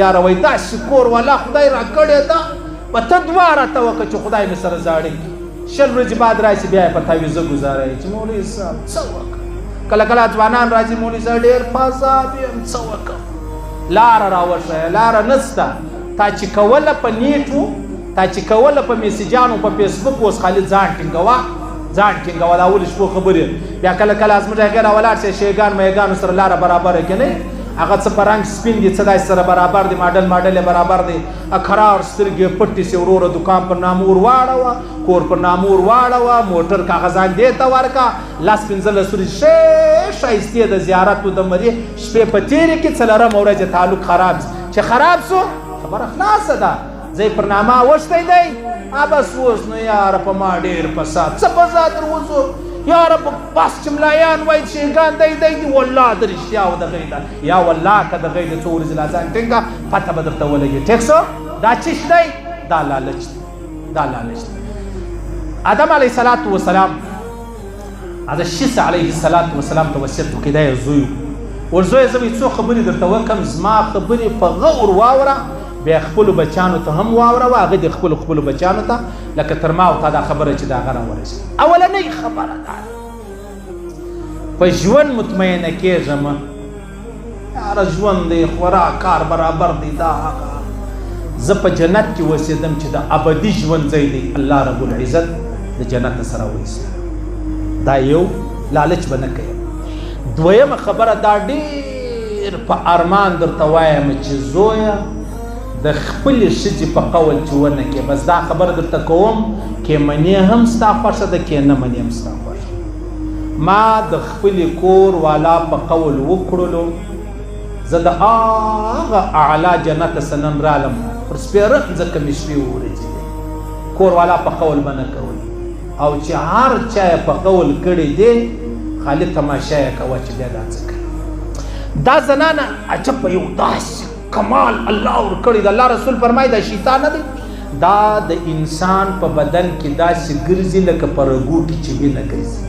یاره وایي داسې کور والا خدای را کړې ده په ته دعا راته وکړه چې خدای مې سره زاړه کړي 6 ورځې بعد راشي بیا یې په تعویضه ګزاروي چې مولوي صاحب څه وکړه کله کله ځوانان راځي مولوي صاحب ډېر فاسد یم څه وکړم لاره راوښیه لاره نشته تا چې کوله په نیټو تا چې کوله په میسیجانو په فیسبوک اوس خالي ځان ټینګوه دا اول شپو خبرې بیا کله کله زموږ هغې راولاړ شي شیګان میګانو سره لاره برابره کې نه هغه څه په رنګ سپین دي څه داسې سره برابر دي ماډل یې برابر دی خرار سترګې پټې سي وروره دوکان پر نامه ور واړوه کور پر نامه ور واړوه موټر کاغذان دې ته ورکړه 10-15 ورځې ښې ښایستې د زیارتو د مري شپې په تېرې کې څلورمه ورځ تعلق خراب چې خراب سو خبره خلاصه ده ځای پر نامه اوښتی دی بس اوس نو یاره په ما ډېر فساد څه فساد در وسو یاره بس چې ملایان وایي شیګان دی والله د رښتیا و د غیده یا والله که د غیده څو ورځې لا ځان ټینګه پته به درته ولګي ټیک سو دا چیش دی دا لالچ دی آدم علیه الصلاة والسلام حضرت شیس علیه الصلاة والسلام ته وصیت وکړی دا یې زوی ور زویه زه به یې څو خبرې درته وکړم زما خبرې په غور واوره بیا خپلو بچیانو ته هم واوروه هغه د خپلو بچیانو ته لکه تر ما او تا دا خبره چې د هغه راورسېږي اولنۍ خبره ده په ژوند مطمئنه کېږم یاره ژوند دی خوراک کار برابر دی دا هغه زه په جنت کې اوسېدم چې د ابدي ژوند ځای دی الله رب العزت د جنت سره وایي دا یو لالچ به نه کوي دویمه خبره دا ډېر په ارمان درته وایم چې زویه د خپلې ښځې په قول چې ونه کې بس دا خبره درته کوم کې منې هم ستا خوښه ده کې نه منې هم ستا خوښه ما د خپلې کور والا په قول وکړلو زه د هغه اعلی جنت څخه نن رالم پر سپېره ځکه مې شپې وورځېدې کور والا په قول به نه کوئ او چې هر چا یې په قول کړی دی خالي تماشا یې کوه چې بیا دا څه کوي دا زنانه عجب په یو داسې کمال الله ورکړی د الله رسول فرمایي دا شیطان نه دی دا د انسان په بدن کې داسې ګرځي لکه په رګو کې چې وینه ګرځي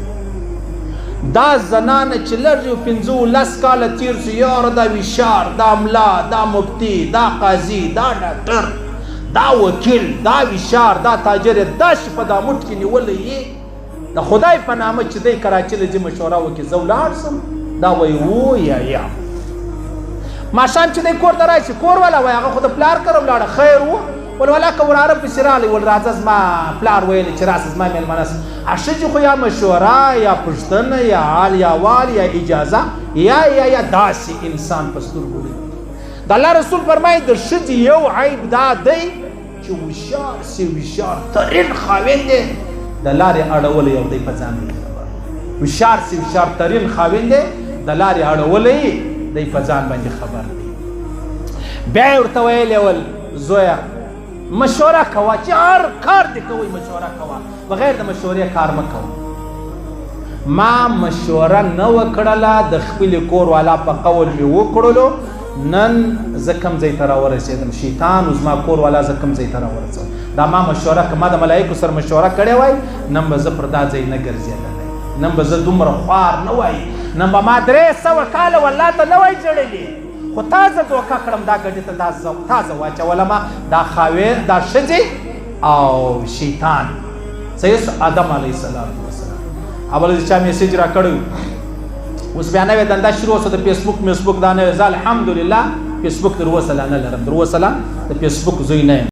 دا زنانه چې لږ یو 15 کاله تېر سو یاره دا ویشار دا ملا دا مفتي دا قاضي دا ډاکټر دا وکیل دا ویشار دا تاجر داسې په دا مټ کې نیولی یې د خدای په نامه چې دی کراچۍ له ځي مشوره وکړي زه ولاړ سم دا وایي و یا ماښام چې دی کور ته راشي کور والا وایي هغه خو د پلار کره ولاړه خیر و ول ولا که وراره پسې راغلی ول راځه زما پلار ویلی چې راسه زما مېلمانه سه ښځې خو یا مشوره یا پوښتنه یا حال یا وال یا اجازه یا داسې انسان په سترګو لري د الله رسول فرمایي د ښځې یو عیب دا دی چې هوښیار سي هوښیار ترین خاوند دی د لارې اړولی یو دی په ځان خبر هوښیار سي هوښیار ترین خاوند دی د لارې اړولی دی په ځان باندې خبر دی بیا یې ورته ویلی ول زویه مشوره کوه چې هر کار دې کوئ مشوره کوه بغیر د مشورې کار مه کوه ما مشوره نه وکړله د خپلې کور والا په قول مې وکړلو نن زه کوم ځای ته راورسېدم شیطان زما کور والا زه کوم ځای ته راورسوم دا ما مشوره که ما د ملایکو سره مشوره کړې وای نن به زه پر دا ځای نه ګرځېدلی نن به زه دومره خوار نه وای نن به ما 300 کاله والله ته نه وای جړلې خو تازه دوکه کړم دا ګډې ته تازه واچولمه دا خاویر دا ښځې او شیطان صحیح آدم علیه السلام اول چا میسیج را کړی اوس بیا نوې دنده شروع شوه د فیسبوک دا نوې زه الحمدلله فیسبوک تر اوسه لا نه لرم تر اوسه لا د فیسبوک زوی نه یم